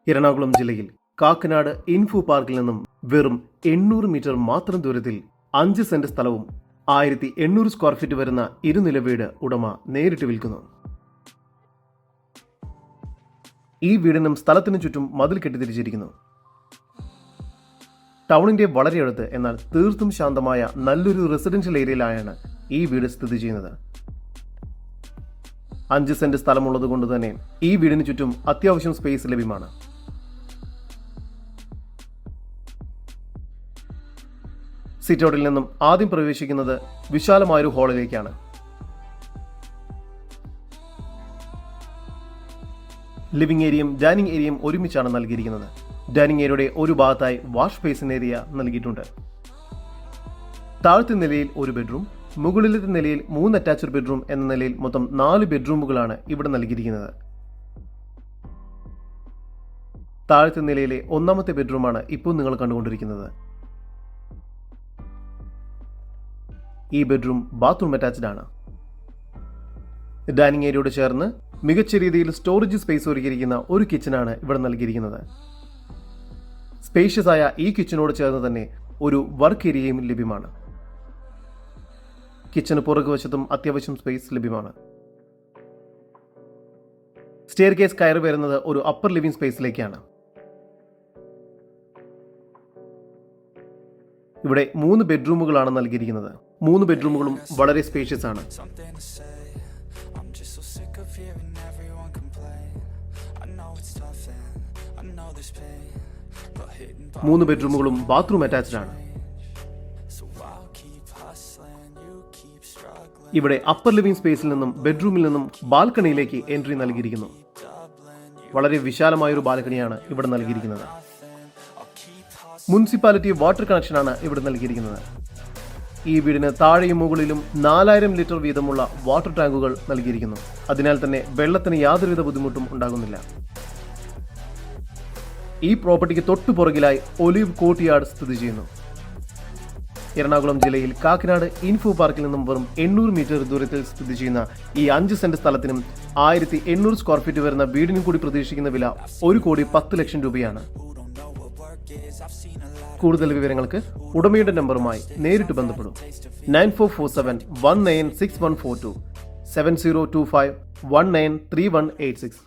എറണാകുളം ജില്ലയിൽ കാക്കനാട് ഇൻഫോ പാർക്കിൽ നിന്നും വെറും 800 മീറ്റർ മാത്രം ദൂരത്തിൽ 5 സെന്റ് സ്ഥലവും 1800 സ്ക്വയർ ഫീറ്റ് വരുന്ന ഇരുനില വീട് ഉടമ നേരിട്ട് വിൽക്കുന്നു. ഈ വീടിനും സ്ഥലത്തിനും ചുറ്റും മതിൽ കെട്ടിത്തിരിച്ചിരിക്കുന്നു. ടൗണിന്റെ വളരെ അടുത്ത് എന്നാൽ തീർത്തും ശാന്തമായ നല്ലൊരു റെസിഡൻഷ്യൽ ഏരിയയിലാണ് ഈ വീട് സ്ഥിതി ചെയ്യുന്നത്. 5 സെന്റ് സ്ഥലമുള്ളത് കൊണ്ട് തന്നെ ഈ വീടിന് ചുറ്റും അത്യാവശ്യം സ്പേസ് ലഭ്യമാണ്. സിറ്റൗട്ടിൽ നിന്നും ആദ്യം പ്രവേശിക്കുന്നത് വിശാലമായൊരു ഹാളിലേക്കാണ്. ലിവിംഗ് ഏരിയയും ഡൈനിങ് ഏരിയയും ഒരുമിച്ചാണ് നൽകിയിരിക്കുന്നത്. ഡൈനിങ് ഏരിയയുടെ ഒരു ഭാഗത്തായി വാഷ് ബേസിൻ ഏരിയ നൽകിയിട്ടുണ്ട്. താഴത്തെ നിലയിൽ ഒരു ബെഡ്റൂം, മുകളിലത്തെ നിലയിൽ 3 അറ്റാച്ച്ഡ് ബെഡ്റൂം എന്ന നിലയിൽ മൊത്തം 4 ബെഡ്റൂമുകളാണ് ഇവിടെ നൽകിയിരിക്കുന്നത്. താഴത്തെ നിലയിലെ 1ാമത്തെ ബെഡ്റൂമാണ് ഇപ്പോൾ നിങ്ങൾ കണ്ടുകൊണ്ടിരിക്കുന്നത്. ഈ ബെഡ്റൂം ബാത്റൂം അറ്റാച്ച്ഡ് ആണ്. ഡൈനിങ് ഏരിയയോട് ചേർന്ന് മികച്ച രീതിയിൽ സ്റ്റോറേജ് സ്പേസ് ഒരുക്കിയിരിക്കുന്ന ഒരു കിച്ചനാണ് ഇവിടെ നൽകിയിരിക്കുന്നത്. സ്പേഷ്യസ് ആയ ഈ കിച്ചനോട് ചേർന്ന് തന്നെ ഒരു വർക്ക് ഏരിയയും ലഭ്യമാണ്. കിച്ചന് പുറകുവശത്തും അത്യാവശ്യം സ്പേസ് ലഭ്യമാണ്. സ്റ്റെയർ കേസ് കയറി വരുന്നത് ഒരു അപ്പർ ലിവിംഗ് സ്പേസിലേക്കാണ്. ഇവിടെ 3 ബെഡ്റൂമുകളാണ് നൽകിയിരിക്കുന്നത്. 3 ബെഡ്റൂമുകളും വളരെ സ്പേഷ്യസ് ആണ്. 3 ബെഡ്റൂമുകളും ബാത്റൂം അറ്റാച്ച്ഡ് ആണ്. ഇവിടെ അപ്പർ ലിവിംഗ് സ്പേസിൽ നിന്നും ബെഡ്റൂമിൽ നിന്നും ബാൽക്കണിയിലേക്ക് എൻട്രി നൽകിയിരിക്കുന്നു. വളരെ വിശാലമായൊരു ബാൽക്കണിയാണ് ഇവിടെ നൽകിയിരിക്കുന്നത്. മുനിസിപ്പാലിറ്റി വാട്ടർ കണക്ഷനാണ് ഇവിടെ നൽകിയിരിക്കുന്നത്. ഈ വീടിന് താഴെയും മുകളിലും 4000 ലിറ്റർ വീതമുള്ള വാട്ടർ ടാങ്കുകൾ നൽകിയിരിക്കുന്നു. അതിനാൽ തന്നെ വെള്ളത്തിന് യാതൊരുവിധ ബുദ്ധിമുട്ടും ഉണ്ടാകുന്നില്ല. ഈ പ്രോപ്പർട്ടിക്ക് തൊട്ടു പുറകിലായി ഒലിവ് കോർട്ട്യാർഡ് സ്ഥിതി ചെയ്യുന്നു. എറണാകുളം ജില്ലയിൽ കാക്കനാട് ഇൻഫോ പാർക്കിൽ നിന്നും വെറും 800 മീറ്റർ ദൂരത്തിൽ സ്ഥിതി ചെയ്യുന്ന ഈ 5 സെന്റ് സ്ഥലത്തിനും 1800 സ്ക്വയർ ഫീറ്റ് വരുന്ന വീടിനും കൂടി പ്രതീക്ഷിക്കുന്ന വില 1,10,00,000 രൂപയാണ്. കൂടുതൽ വിവരങ്ങൾക്ക് ഉടമയുടെ നമ്പറുമായി നേരിട്ട് ബന്ധപ്പെടും. 9447196142 7025193186.